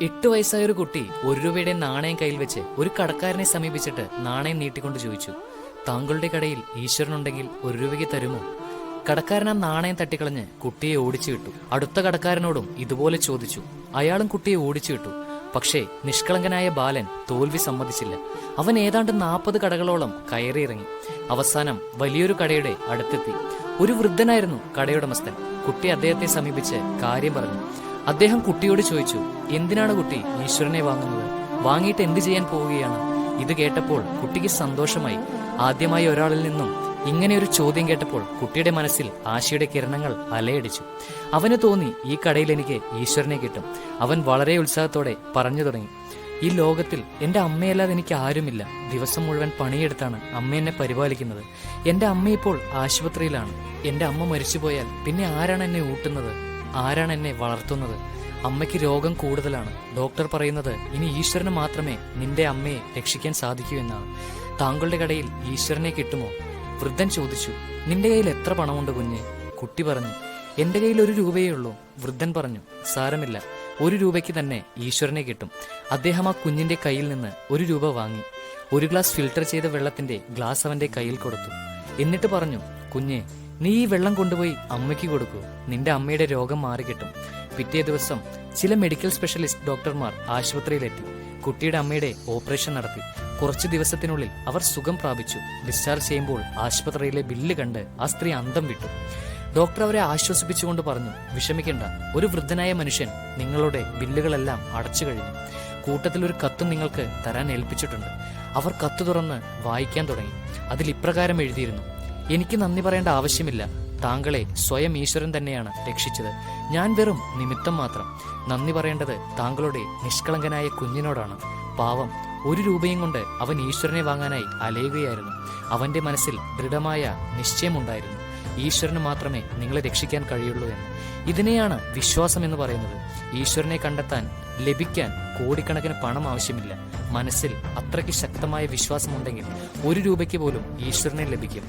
8 വയസ്സായ ഒരു കുട്ടി 1 രൂപയുടെ നാണയം കയ്യിൽ വെച്ച് ഒരു കടക്കാരനെ സമീപിച്ചിട്ട് നാണയം നീട്ടിക്കൊണ്ട് ചോദിച്ചു, താങ്കളുടെ കടയിൽ ഈശ്വരനുണ്ടെങ്കിൽ 1 രൂപയ്ക്ക് തരുമോ? കടക്കാരൻ ആ നാണയം തട്ടിക്കളഞ്ഞ് കുട്ടിയെ ഓടിച്ചു വിട്ടു. അടുത്ത കടക്കാരനോടും ഇതുപോലെ ചോദിച്ചു. അയാളും കുട്ടിയെ ഓടിച്ചു വിട്ടു. പക്ഷേ നിഷ്കളങ്കനായ ബാലൻ തോൽവി സമ്മതിച്ചില്ല. അവൻ ഏതാണ്ട് 40 കടകളോളം കയറിയിറങ്ങി. അവസാനം വലിയൊരു കടയുടെ അടുത്തെത്തി. ഒരു വൃദ്ധനായിരുന്നു കടയുടമസ്ഥൻ. കുട്ടി അദ്ദേഹത്തെ സമീപിച്ച് കാര്യം പറഞ്ഞു. അദ്ദേഹം കുട്ടിയോട് ചോദിച്ചു, എന്തിനാണ് കുട്ടി ഈശ്വരനെ വാങ്ങുന്നത്? വാങ്ങിയിട്ട് എന്ത് ചെയ്യാൻ പോവുകയാണ്? ഇത് കേട്ടപ്പോൾ കുട്ടിക്ക് സന്തോഷമായി. ആദ്യമായി ഒരാളിൽ നിന്നും ഇങ്ങനെ ഒരു ചോദ്യം കേട്ടപ്പോൾ കുട്ടിയുടെ മനസ്സിൽ ആശയുടെ കിരണങ്ങൾ അലയടിച്ചു. അവന് തോന്നി, ഈ കടയിൽ എനിക്ക് ഈശ്വരനെ കിട്ടും. അവൻ വളരെ ഉത്സാഹത്തോടെ പറഞ്ഞു തുടങ്ങി, ഈ ലോകത്തിൽ എൻ്റെ അമ്മയല്ലാതെ എനിക്ക് ആരുമില്ല. ദിവസം മുഴുവൻ പണിയെടുത്താണ് അമ്മ എന്നെ പരിപാലിക്കുന്നത്. എൻ്റെ അമ്മ ഇപ്പോൾ ആശുപത്രിയിലാണ്. എൻ്റെ അമ്മ മരിച്ചുപോയാൽ പിന്നെ ആരാണ് എന്നെ ഊട്ടുന്നത്? ആരാണ് എന്നെ വളർത്തുന്നത്? അമ്മയ്ക്ക് രോഗം കൂടുതലാണ്. ഡോക്ടർ പറയുന്നത് ഇനി ഈശ്വരന് മാത്രമേ നിന്റെ അമ്മയെ രക്ഷിക്കാൻ സാധിക്കൂ എന്നാണ്. താങ്കളുടെ കടയിൽ ഈശ്വരനെ കിട്ടുമോ? വൃദ്ധൻ ചോദിച്ചു. നിന്റെ കയ്യിൽ എത്ര പണമുണ്ട് കുഞ്ഞ്? കുട്ടി പറഞ്ഞു, എന്റെ കയ്യിൽ 1 രൂപയേ ഉള്ളൂ. വൃദ്ധൻ പറഞ്ഞു, സാരമില്ല, 1 രൂപയ്ക്ക് തന്നെ ഈശ്വരനെ കിട്ടും. അദ്ദേഹം ആ കുഞ്ഞിന്റെ കയ്യിൽ നിന്ന് 1 രൂപ വാങ്ങി. 1 ഗ്ലാസ് ഫിൽട്ടർ ചെയ്ത വെള്ളത്തിന്റെ ഗ്ലാസ് അവന്റെ കയ്യിൽ കൊടുത്തു. എന്നിട്ട് പറഞ്ഞു, കുഞ്ഞെ, നീ ഈ വെള്ളം കൊണ്ടുപോയി അമ്മയ്ക്ക് കൊടുക്കൂ. നിന്റെ അമ്മയുടെ രോഗം മാറിക്കിട്ടും. പിറ്റേ ദിവസം ചില മെഡിക്കൽ സ്പെഷ്യലിസ്റ്റ് ഡോക്ടർമാർ ആശുപത്രിയിലെത്തി. കുട്ടിയുടെ അമ്മയുടെ ഓപ്പറേഷൻ നടത്തി. കുറച്ചു ദിവസത്തിനുള്ളിൽ അവർ സുഖം പ്രാപിച്ചു. ഡിസ്ചാർജ് ചെയ്യുമ്പോൾ ആശുപത്രിയിലെ ബില്ല് കണ്ട് ആ സ്ത്രീ അന്തം വിട്ടു. ഡോക്ടർ അവരെ ആശ്വസിപ്പിച്ചുകൊണ്ട് പറഞ്ഞു, വിഷമിക്കേണ്ട, ഒരു വൃദ്ധനായ മനുഷ്യൻ നിങ്ങളുടെ ബില്ലുകളെല്ലാം അടച്ചു കഴിഞ്ഞു. കൂട്ടത്തിൽ ഒരു കത്തും നിങ്ങൾക്ക് തരാൻ ഏൽപ്പിച്ചിട്ടുണ്ട്. അവർ കത്ത് തുറന്ന് വായിക്കാൻ തുടങ്ങി. അതിൽ ഇപ്രകാരം എഴുതിയിരുന്നു, എനിക്ക് നന്ദി പറയേണ്ട ആവശ്യമില്ല. താങ്കളെ സ്വയം ഈശ്വരൻ തന്നെയാണ് രക്ഷിച്ചത്. ഞാൻ വെറും നിമിത്തം മാത്രം. നന്ദി പറയേണ്ടത് താങ്കളുടെ നിഷ്കളങ്കനായ കുഞ്ഞിനോടാണ്. പാവം, 1 രൂപയും കൊണ്ട് അവൻ ഈശ്വരനെ വാങ്ങാനായി അലയുകയായിരുന്നു. അവന്റെ മനസ്സിൽ ദൃഢമായ നിശ്ചയമുണ്ടായിരുന്നു, ഈശ്വരന് മാത്രമേ നിങ്ങളെ രക്ഷിക്കാൻ കഴിയുള്ളൂ എന്ന്. ഇതിനെയാണ് വിശ്വാസം എന്ന് പറയുന്നത്. ഈശ്വരനെ കണ്ടെത്താൻ, ലഭിക്കാൻ കോടിക്കണക്കിന് പണം ആവശ്യമില്ല. മനസ്സിൽ അത്രയ്ക്ക് ശക്തമായ വിശ്വാസമുണ്ടെങ്കിൽ 1 രൂപയ്ക്ക് പോലും ഈശ്വരനെ ലഭിക്കും.